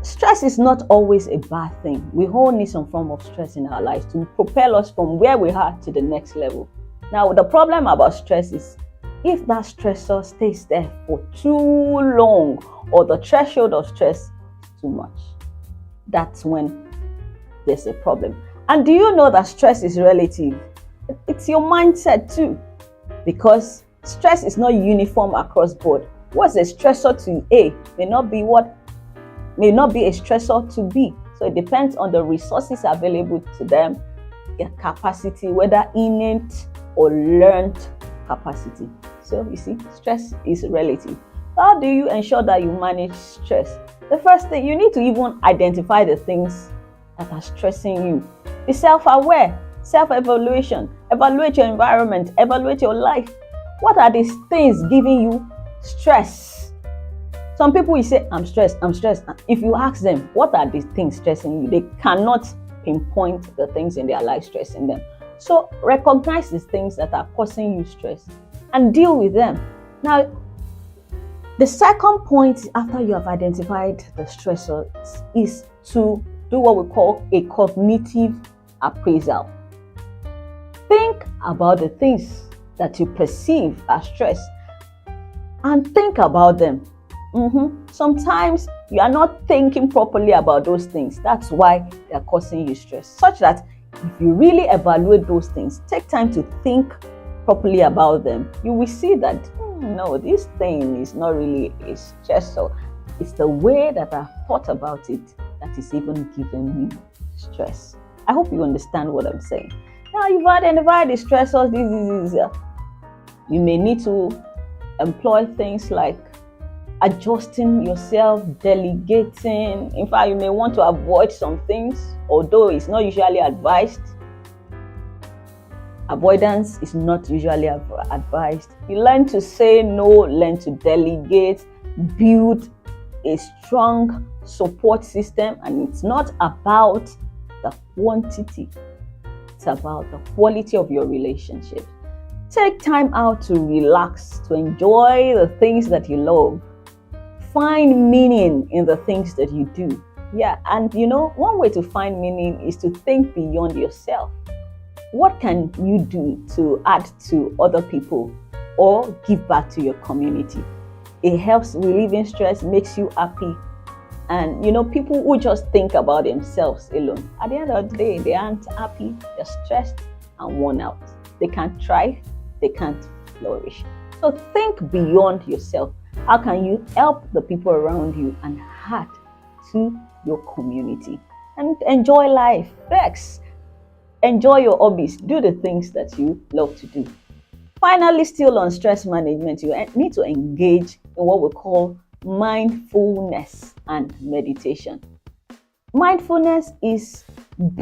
stress is not always a bad thing. We all need some form of stress in our lives to propel us from where we are to the next level. Now, the problem about stress is if that stressor stays there for too long or the threshold of stress is too much, that's when there's a problem. And do you know that stress is relative? It's your mindset too, because stress is not uniform across board. What's a stressor to A may not be a stressor to B. So it depends on the resources available to them, their capacity, whether innate or learned capacity. So you see, stress is relative. How do you ensure that you manage stress? The first thing, you need to even identify the things that are stressing you. Be self-aware, self-evaluation, evaluate your environment, evaluate your life. What are these things giving you stress? Some people will say, I'm stressed. If you ask them, what are these things stressing you? They cannot pinpoint the things in their life stressing them. So recognize these things that are causing you stress and deal with them. Now, the second point after you have identified the stressors is to do what we call a cognitive appraisal. Think about the things that you perceive as stress and think about them. Sometimes you are not thinking properly about those things. That's why they are causing you stress. Such that if you really evaluate those things, take time to think properly about them, you will see that no, this thing is not really a stressor. It's the way that I've thought about it that is even giving me stress. I hope you understand what I'm saying. Now you've identified the stressors. You may need to employ things like adjusting yourself, delegating. In fact, you may want to avoid some things, although it's not usually advised. Avoidance is not usually advised. You learn to say no, learn to delegate, build a strong support system, and it's not about the quantity, it's about the quality of your relationship. Take time out to relax, to enjoy the things that you love. Find meaning in the things that you do. Yeah, and one way to find meaning is to think beyond yourself. What can you do to add to other people or give back to your community? It helps relieving stress, makes you happy. And people who just think about themselves alone, at the end of the day, they aren't happy, they're stressed and worn out. They can't thrive, they can't flourish. So think beyond yourself. How can you help the people around you and add to your community? And enjoy life. Flex. Enjoy your hobbies. Do the things that you love to do. Finally, still on stress management, you need to engage in what we call mindfulness and meditation. Mindfulness is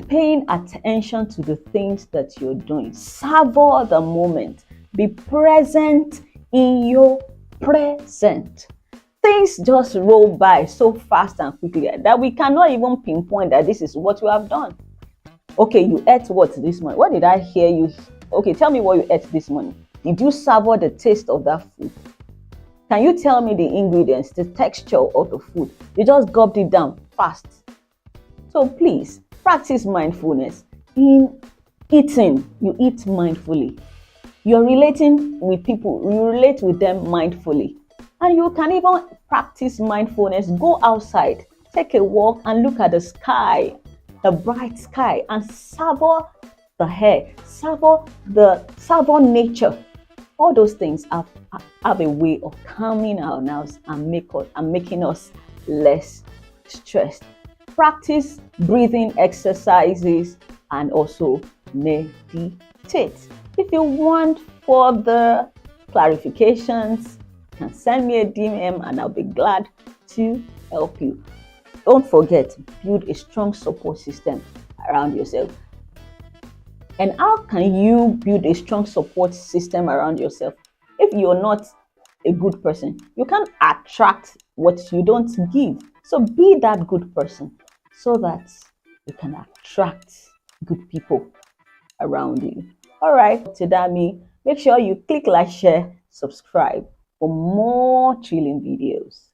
paying attention to the things that you're doing. Savor the moment. Be present in your present. Things just roll by so fast and quickly that we cannot even pinpoint that this is what you have done. Okay, you ate what this morning? What did I hear you? Okay, tell me what you ate this morning. Did you savor the taste of that food? Can you tell me the ingredients, the texture of the food? You just gulped it down fast. So please, practice mindfulness. In eating, you eat mindfully. You're relating with people, you relate with them mindfully. And you can even practice mindfulness. Go outside, take a walk and look at the sky, the bright sky, and savor the air, savor nature. All those things have a way of calming our nerves and making us less stressed. Practice breathing exercises and also meditate. If you want further clarifications, you can send me a DM and I'll be glad to help you. Don't forget, build a strong support system around yourself. And how can you build a strong support system around yourself? If you're not a good person, you can't attract what you don't give. So be that good person so that you can attract good people around you. All right, to that make sure you click like, share, subscribe for more thrilling videos.